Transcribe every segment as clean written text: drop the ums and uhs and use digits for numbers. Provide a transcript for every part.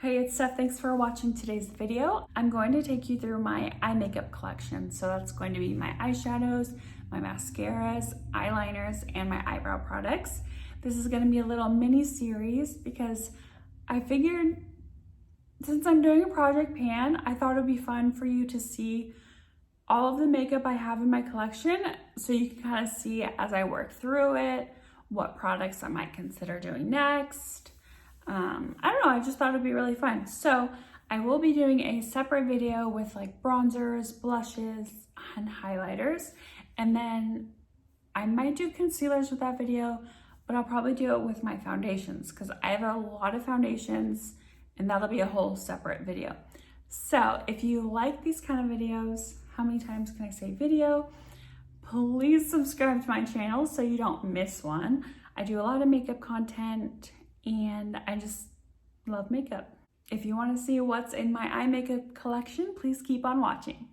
Hey, it's Steph. Thanks for watching today's video. I'm going to take you through my eye makeup collection. So that's going to be my eyeshadows, my mascaras, eyeliners, and my eyebrow products. This is going to be a little mini series because I figured since I'm doing a project pan, I thought it would be fun for you to see all of the makeup I have in my collection so you can kind of see as I work through it, what products I might consider doing next. I don't know, I just thought it'd be really fun. So I will be doing a separate video with like bronzers, blushes, and highlighters. And then I might do concealers with that video, but I'll probably do it with my foundations because I have a lot of foundations and that'll be a whole separate video. So if you like these kind of videos, how many times can I say video? Please subscribe to my channel so you don't miss one. I do a lot of makeup content and I just love makeup. If you want to see what's in my eye makeup collection, please keep on watching.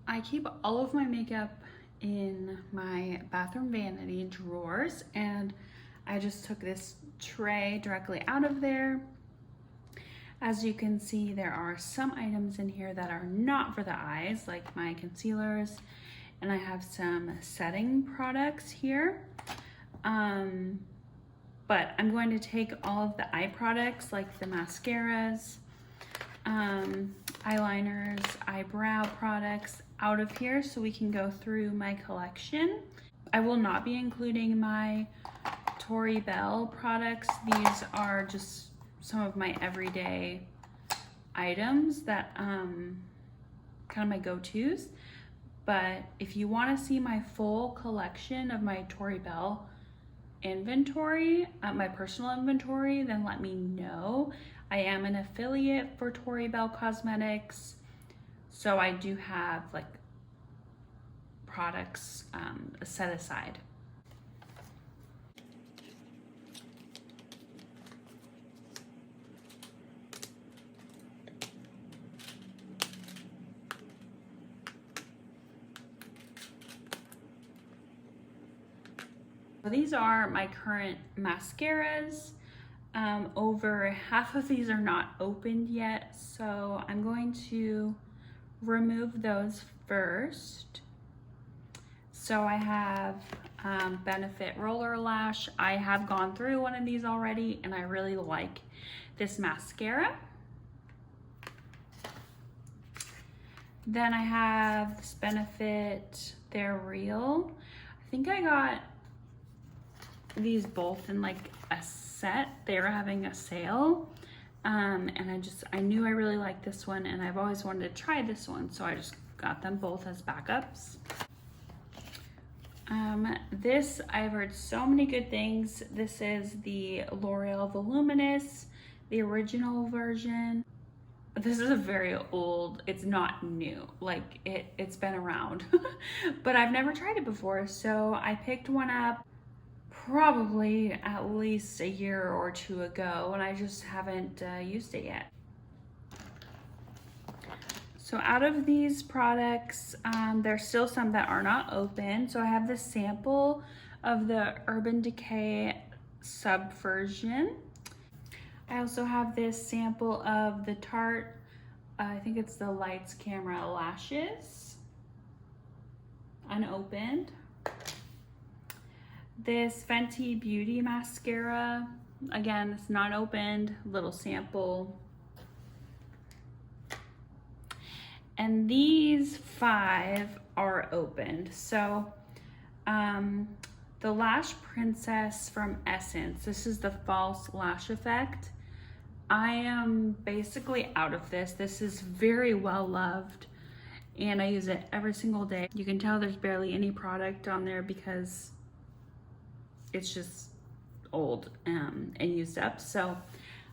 I keep all of my makeup in my bathroom vanity drawers, and I just took this tray directly out of there. As you can see, there are some items in here that are not for the eyes, like my concealers, and I have some setting products here. But I'm going to take all of the eye products like the mascaras, eyeliners, eyebrow products out of here so we can go through my collection. I will not be including my Tori Bell products. These are just some of my everyday items that kind of my go-tos. But if you want to see my full collection of my Tori Bell inventory, my personal inventory, then let me know. I am an affiliate for Tori Bell Cosmetics, so I do have like products set aside. These are my current mascaras. Over half of these are not opened yet, so I'm going to remove those first. So I have Benefit Roller Lash. I have gone through one of these already and I really like this mascara. Then I have this Benefit They're Real. I think I got these both in like a set. They were having a sale, and I knew I really liked this one and I've always wanted to try this one, so I just got them both as backups. This, I've heard so many good things. This is the L'Oreal Voluminous, the original version. This is a very old, it's not new, like it's been around, but I've never tried it before, so I picked one up probably at least a year or two ago, and I just haven't used it yet. So out of these products, there's still some that are not open. So I have this sample of the Urban Decay Subversion. I also have this sample of the Tarte, I think it's the Lights Camera Lashes, unopened. This Fenty Beauty mascara, again, it's not opened, little sample. And these 5 are opened. So the Lash Princess from Essence, this is the False Lash Effect. I am basically out of this. This is very well loved and I use it every single day. You can tell there's barely any product on there because it's just old and used up. So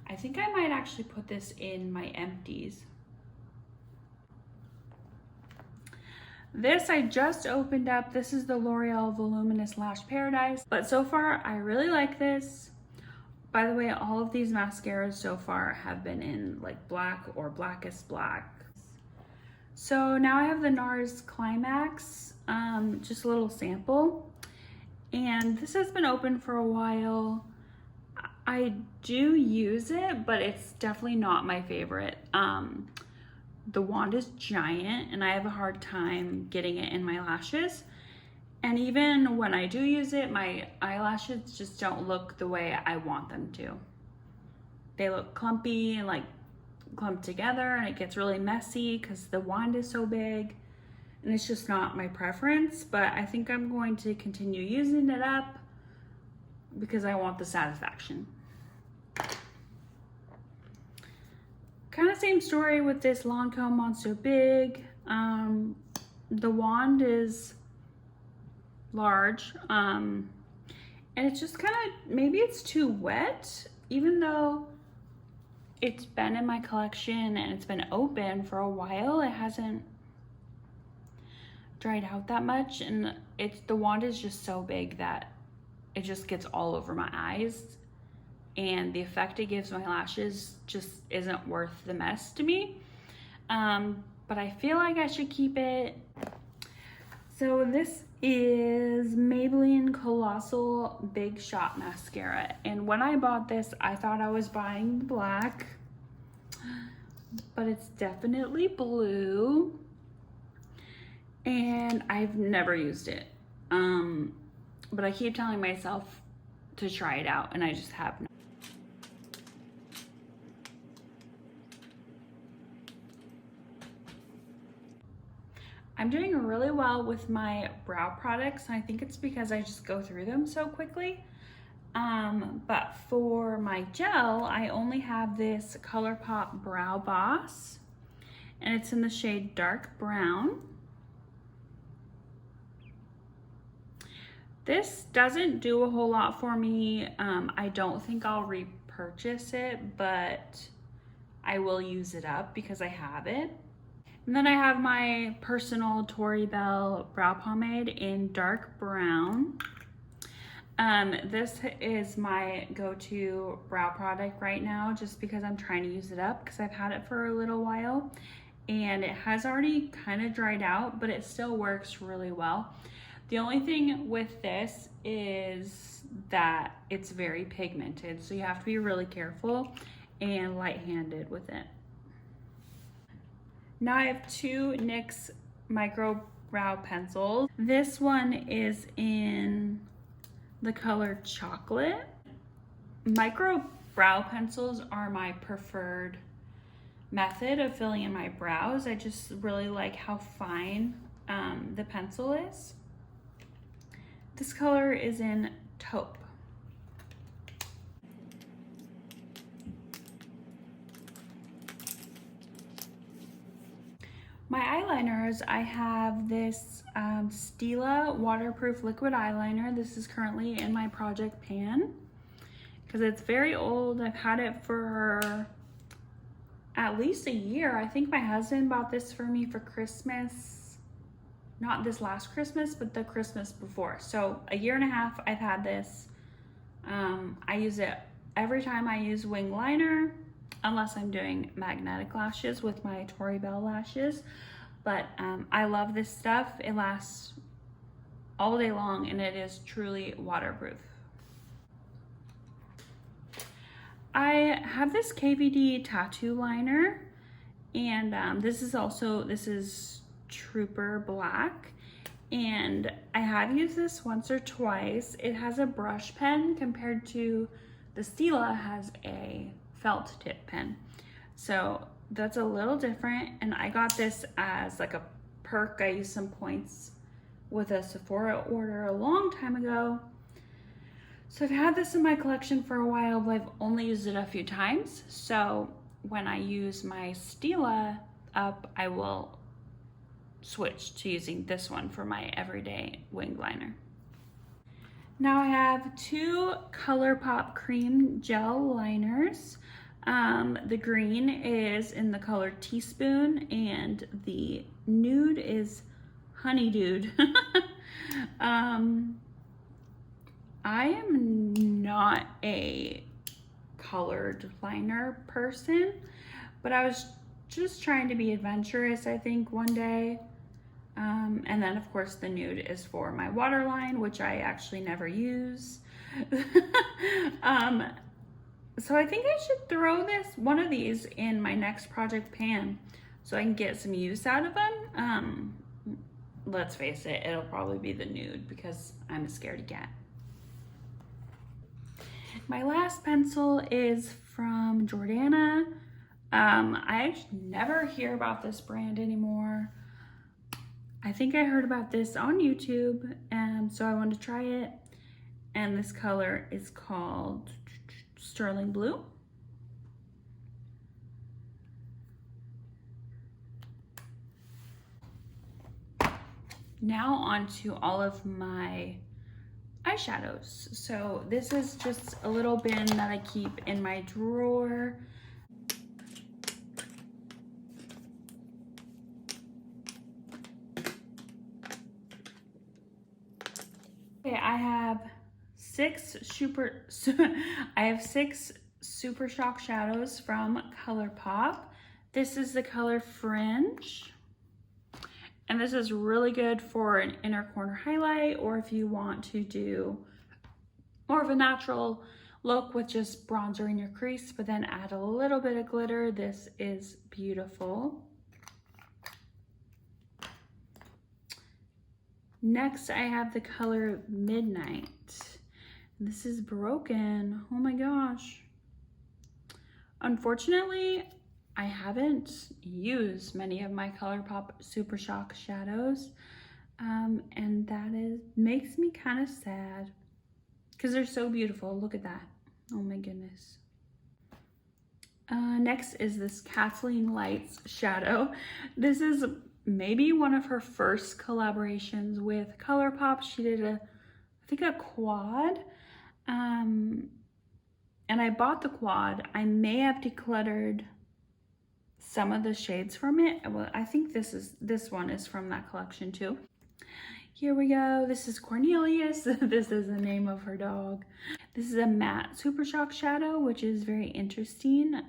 I think I might actually put this in my empties. This I just opened up. This is the L'Oreal Voluminous Lash Paradise. But so far, I really like this. By the way, all of these mascaras so far have been in like black or blackest black. So now I have the NARS Climax, just a little sample. And this has been open for a while. I do use it, but it's definitely not my favorite. The wand is giant and I have a hard time getting it in my lashes. And even when I do use it, my eyelashes just don't look the way I want them to. They look clumpy and like clumped together, and it gets really messy because the wand is so big, and it's just not my preference. But I think I'm going to continue using it up because I want the satisfaction. Kind of same story with this Lancome Monster Big. The wand is large, and it's just kind of, maybe it's too wet, even though it's been in my collection and it's been open for a while. It hasn't dried out that much, and the wand is just so big that it just gets all over my eyes, and the effect it gives my lashes just isn't worth the mess to me. But I feel like I should keep it. So this is Maybelline Colossal Big Shot Mascara, and when I bought this I thought I was buying black, but it's definitely blue, and I've never used it. But I keep telling myself to try it out, and I just have not. I'm doing really well with my brow products, and I think it's because I just go through them so quickly. But for my gel, I only have this ColourPop Brow Boss, and it's in the shade Dark Brown. This doesn't do a whole lot for me. I don't think I'll repurchase it, but I will use it up because I have it. And then I have my personal Tori Bell brow pomade in dark brown. This is my go-to brow product right now, just because I'm trying to use it up because I've had it for a little while and it has already kind of dried out, but it still works really well. The only thing with this is that it's very pigmented, so you have to be really careful and light-handed with it. Now I have two NYX micro brow pencils. This one is in the color Chocolate. Micro brow pencils are my preferred method of filling in my brows. I just really like how fine the pencil is. This color is in Taupe. My eyeliners, I have this Stila waterproof liquid eyeliner. This is currently in my project pan because it's very old. I've had it for at least a year. I think my husband bought this for me for Christmas. Not this last Christmas, but the Christmas before. So a year and a half I've had this. I use it every time I use wing liner, unless I'm doing magnetic lashes with my Tori Bell lashes. But I love this stuff. It lasts all day long and it is truly waterproof. I have this KVD tattoo liner, and this is Trooper Black, and I have used this once or twice. It has a brush pen compared to the Stila has a felt tip pen, so that's a little different. And I got this as like a perk. I used some points with a Sephora order a long time ago, so I've had this in my collection for a while, but I've only used it a few times. So when I use my Stila up, I will switch to using this one for my everyday wing liner. Now I have two ColourPop cream gel liners. The green is in the color Teaspoon and the nude is Honeydude. I am not a colored liner person, but I was just trying to be adventurous, I think, one day. And then of course the nude is for my waterline, which I actually never use. So I think I should throw one of these in my next project pan so I can get some use out of them. Let's face it, it'll probably be the nude because I'm a scaredy cat. My last pencil is from Jordana. I actually never hear about this brand anymore. I think I heard about this on YouTube, so I wanted to try it. And this color is called Sterling Blue. Now on to all of my eyeshadows. So this is just a little bin that I keep in my drawer. Okay, I have six Super Shock shadows from ColourPop. This is the color Fringe. And this is really good for an inner corner highlight, or if you want to do more of a natural look with just bronzer in your crease, but then add a little bit of glitter. This is beautiful. Next, I have the color Midnight. This is broken. Oh my gosh. Unfortunately, I haven't used many of my ColourPop Super Shock shadows, and that makes me kind of sad because they're so beautiful. Look at that. Oh my goodness. Next is this Kathleen Lights shadow. This is maybe one of her first collaborations with ColourPop. She did I think a quad, and I bought the quad. I may have decluttered some of the shades from it. Well, I think this one is from that collection too. Here we go. This is Cornelius. This is the name of her dog. This is a matte Super Shock shadow, which is very interesting.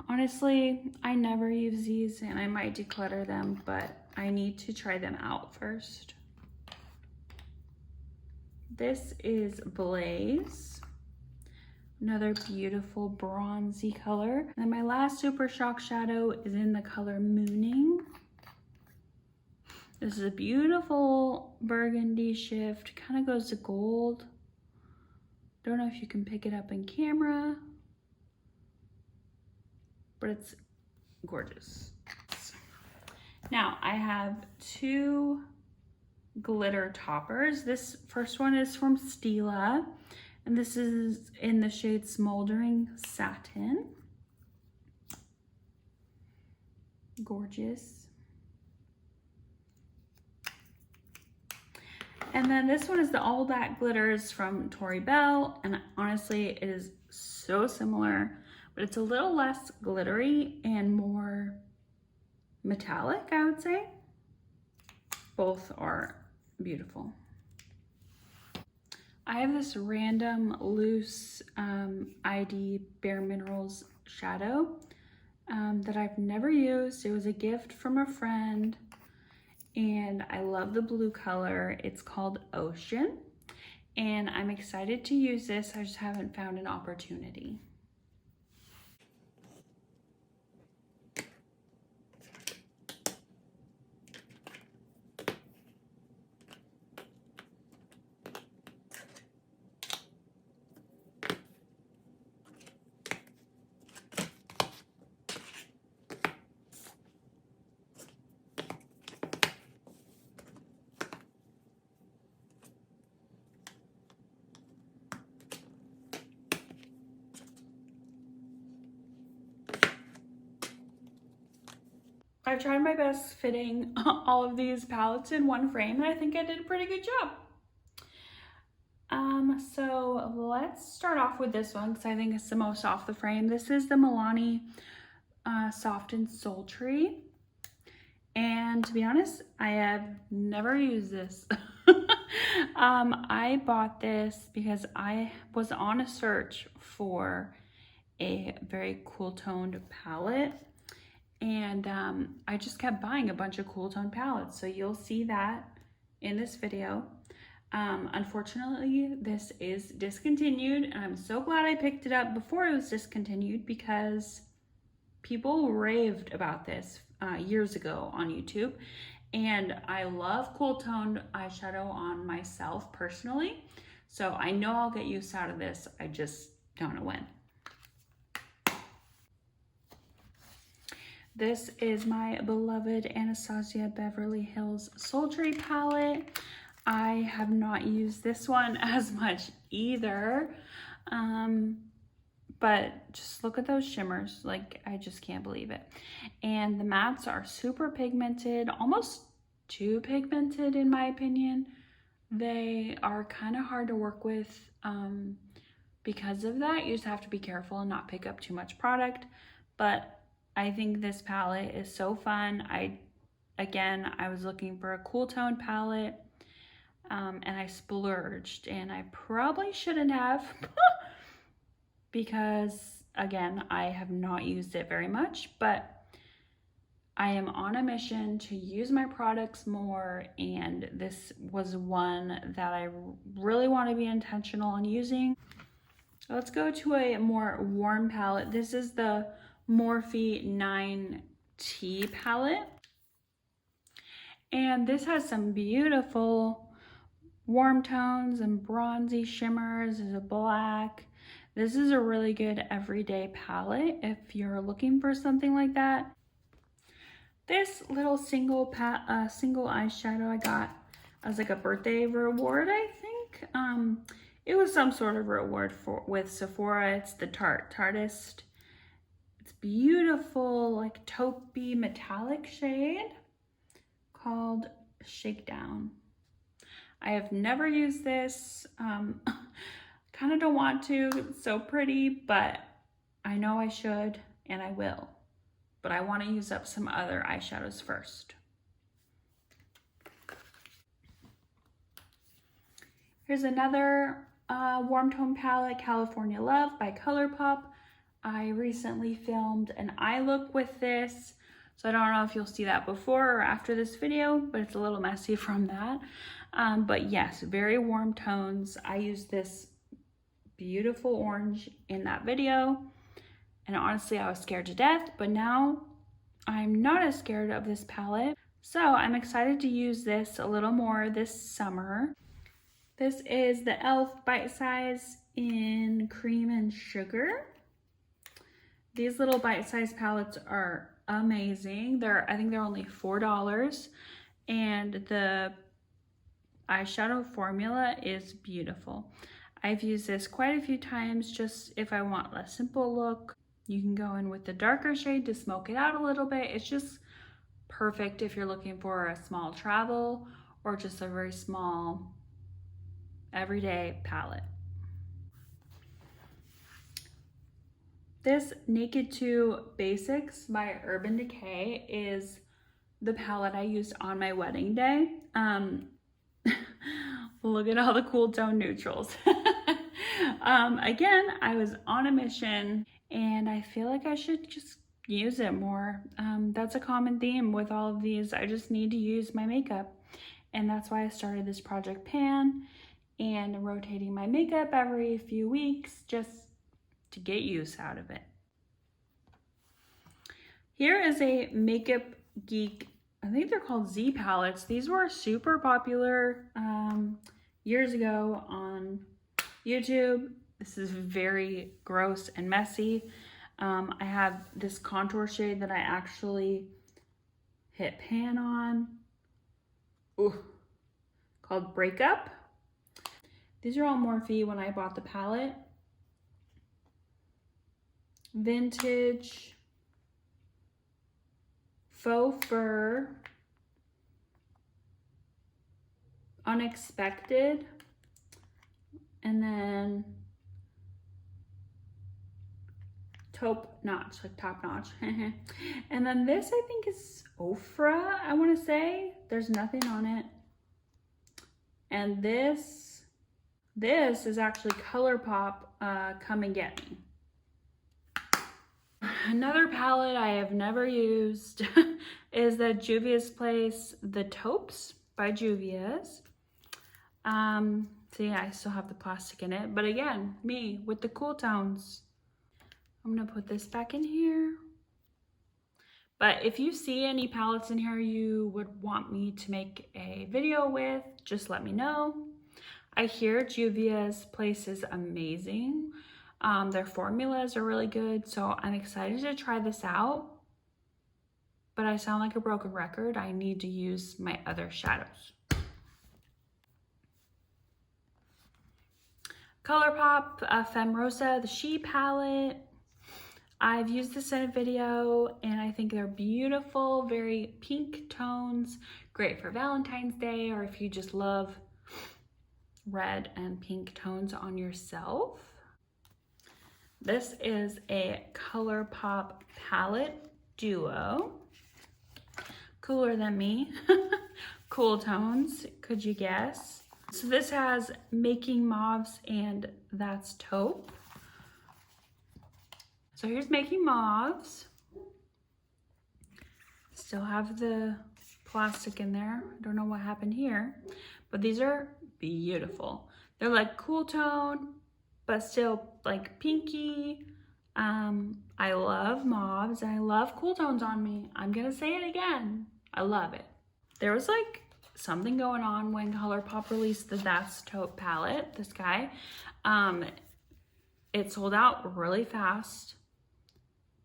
Honestly, I never use these and I might declutter them, but I need to try them out first. This is Blaze. Another beautiful bronzy color. And then my last Super Shock shadow is in the color Mooning. This is a beautiful burgundy shift. Kind of goes to gold. Don't know if you can pick it up in camera, but it's gorgeous. Now I have two glitter toppers. This first one is from Stila, and this is in the shade Smoldering Satin. Gorgeous. And then this one is the All That Glitters from Tori Bell, and honestly it is so similar, but it's a little less glittery and more metallic, I would say. Both are beautiful. I have this random loose ID Bare Minerals shadow that I've never used. It was a gift from a friend, and I love the blue color. It's called Ocean, and I'm excited to use this. I just haven't found an opportunity. I've tried my best fitting all of these palettes in one frame, and I think I did a pretty good job. So let's start off with this one because I think it's the most off the frame. This is the Milani Soft and Sultry. And to be honest, I have never used this. I bought this because I was on a search for a very cool toned palette, and I just kept buying a bunch of cool tone palettes, so you'll see that in this video. Unfortunately, this is discontinued, and I'm so glad I picked it up before it was discontinued because people raved about this years ago on YouTube. And I love cool toned eyeshadow on myself personally. So I know I'll get use out of this. I just don't know when. This is my beloved Anastasia Beverly Hills Sultry palette. I have not used this one as much either. But just look at those shimmers. Like, I just can't believe it. And the mattes are super pigmented, almost too pigmented in my opinion. They are kind of hard to work with because of that. You just have to be careful and not pick up too much product. But I think this palette is so fun. I was looking for a cool tone palette and I splurged, and I probably shouldn't have because again, I have not used it very much, but I am on a mission to use my products more, and this was one that I really want to be intentional on using. Let's go to a more warm palette. This is the Morphe 9T palette. And this has some beautiful warm tones and bronzy shimmers. There's a black. This is a really good everyday palette if you're looking for something like that. This little single eyeshadow I got as like a birthday reward, I think. It was some sort of reward with Sephora. It's the Tartist. It's beautiful, like taupey metallic shade called Shakedown. I have never used this. Kind of don't want to. It's so pretty, but I know I should and I will. But I want to use up some other eyeshadows first. Here's another warm tone palette, California Love by ColourPop. I recently filmed an eye look with this, so I don't know if you'll see that before or after this video, but it's a little messy from that. But yes, very warm tones. I used this beautiful orange in that video, and honestly I was scared to death, but now I'm not as scared of this palette. So I'm excited to use this a little more this summer. This is the e.l.f. Bite Size in Cream and Sugar. These little bite-sized palettes are amazing. I think they're only $4, and the eyeshadow formula is beautiful. I've used this quite a few times just if I want a simple look. You can go in with the darker shade to smoke it out a little bit. It's just perfect if you're looking for a small travel or just a very small everyday palette. This Naked 2 Basics by Urban Decay is the palette I used on my wedding day. Look at all the cool tone neutrals. Again, I was on a mission and I feel like I should just use it more. That's a common theme with all of these. I just need to use my makeup. And that's why I started this Project Pan and rotating my makeup every few weeks just to get use out of it. Here is a Makeup Geek, I think they're called Z palettes. These were super popular years ago on YouTube. This is very gross and messy. I have this contour shade that I actually hit pan on. Ooh, called Breakup. These are all Morphe when I bought the palette. Vintage, Faux Fur, Unexpected, and then Top Notch, like top notch. And then this I think is Ofra, I want to say. There's nothing on it. And this is actually ColourPop, Come and Get Me. Another palette I have never used is the Juvia's Place, the Taupes by Juvia's. See, I still have the plastic in it, but again, me with the cool tones. I'm gonna put this back in here. But if you see any palettes in here you would want me to make a video with, just let me know. I hear Juvia's place is amazing. Their formulas are really good, so I'm excited to try this out. But I sound like a broken record. I need to use my other shadows. ColourPop Femme Rosa, the She palette. I've used this in a video and I think they're beautiful, very pink tones, great for Valentine's Day or if you just love red and pink tones on yourself. This is a ColourPop palette duo. Cooler than me. Cool tones, could you guess? So this has Making Mauves and That's Taupe. So here's Making Mauves. Still have the plastic in there. I don't know what happened here, but these are beautiful. They're like cool tone, but still like pinky. I love mauves and I love cool tones on me. I'm gonna say it again. I love it. There was like something going on when ColourPop released the That's Taupe palette, this guy. It sold out really fast.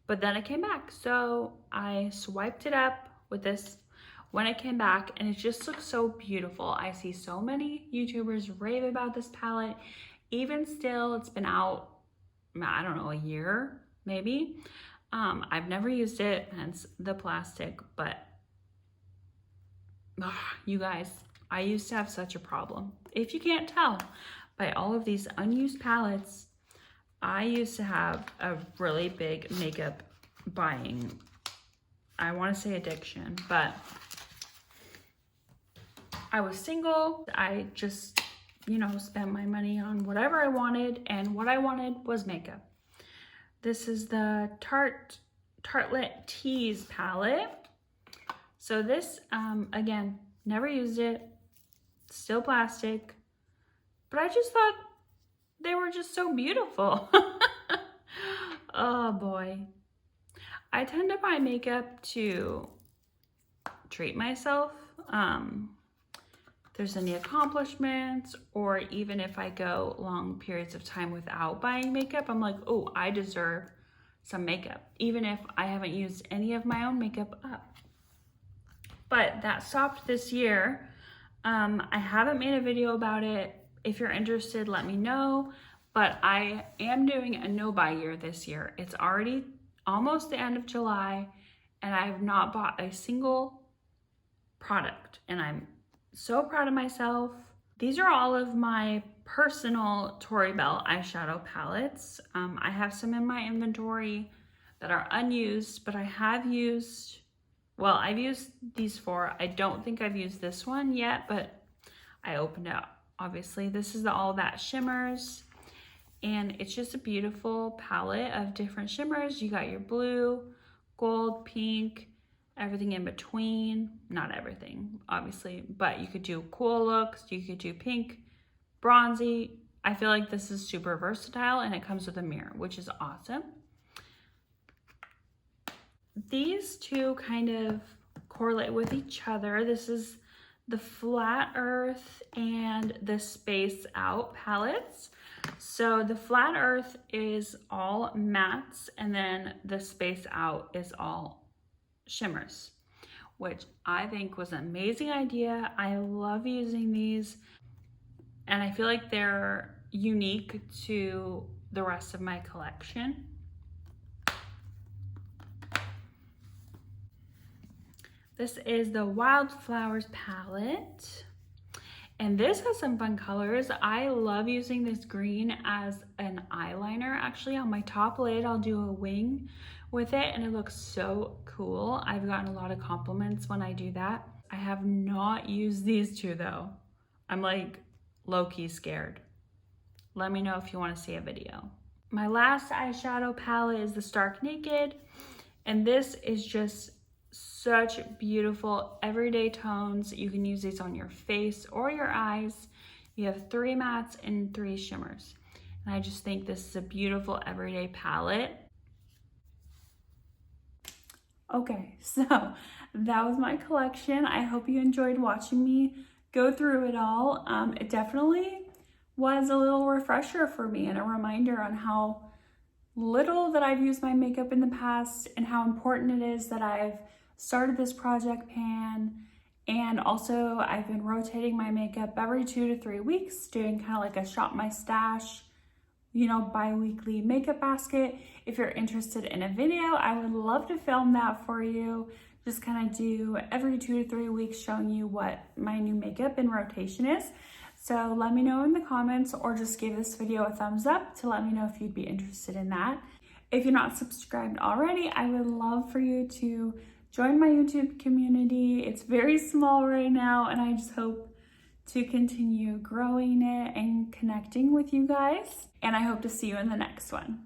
But then it came back, so I swiped it up with this when it came back, and it just looks so beautiful. I see so many YouTubers rave about this palette. Even still, it's been out, I don't know, a year, maybe. I've never used it, hence the plastic, but you guys, I used to have such a problem. If you can't tell by all of these unused palettes, I used to have a really big makeup buying, I want to say addiction, but I was single. I just, you know, spent my money on whatever I wanted, and what I wanted was makeup. This is the Tartelette Tease palette. So this, again, never used it, still plastic, but I just thought they were just so beautiful. Oh boy. I tend to buy makeup to treat myself. If there's any accomplishments, or even if I go long periods of time without buying makeup, I'm like, oh, I deserve some makeup, even if I haven't used any of my own makeup up. But that stopped this year. I haven't made a video about it. If you're interested, let me know. But I am doing a no-buy year this year. It's already almost the end of July, and I have not bought a single product, and I'm so proud of myself. These are all of my personal Tori Bell eyeshadow palettes. I have some in my inventory that are unused, but I have used, well, I've used these four. I don't think I've used this one yet, but I opened it up. Obviously, this is the All That Shimmers, and it's just a beautiful palette of different shimmers. You got your blue, gold, pink, everything in between. Not everything, obviously, but you could do cool looks. You could do pink, bronzy. I feel like this is super versatile, and it comes with a mirror, which is awesome. These two kind of correlate with each other. This is the Flat Earth and the Space Out palettes. So the Flat Earth is all mattes, and then the Space Out is all shimmers, which I think was an amazing idea. I love using these, and I feel like they're unique to the rest of my collection. This is the Wildflowers palette, and this has some fun colors. I love using this green as an eyeliner. Actually, on my top lid, I'll do a wing with it, and it looks so cool. I've gotten a lot of compliments when I do that. I have not used these two though. I'm like low-key scared. Let me know if you want to see a video. My last eyeshadow palette is the Stark Naked, and this is just such beautiful everyday tones. You can use these on your face or your eyes. You have 3 mattes and 3 shimmers. And I just think this is a beautiful everyday palette. Okay, so that was my collection. I hope you enjoyed watching me go through it all. It definitely was a little refresher for me and a reminder on how little that I've used my makeup in the past and how important it is that I've started this project pan. And also I've been rotating my makeup every 2 to 3 weeks, doing kind of like a shop my stash, you know, bi-weekly makeup basket. If you're interested in a video, I would love to film that for you. Just kind of do every 2 to 3 weeks showing you what my new makeup in rotation is. So let me know in the comments or just give this video a thumbs up to let me know if you'd be interested in that. If you're not subscribed already, I would love for you to join my YouTube community. It's very small right now and I just hope to continue growing it and connecting with you guys. And I hope to see you in the next one.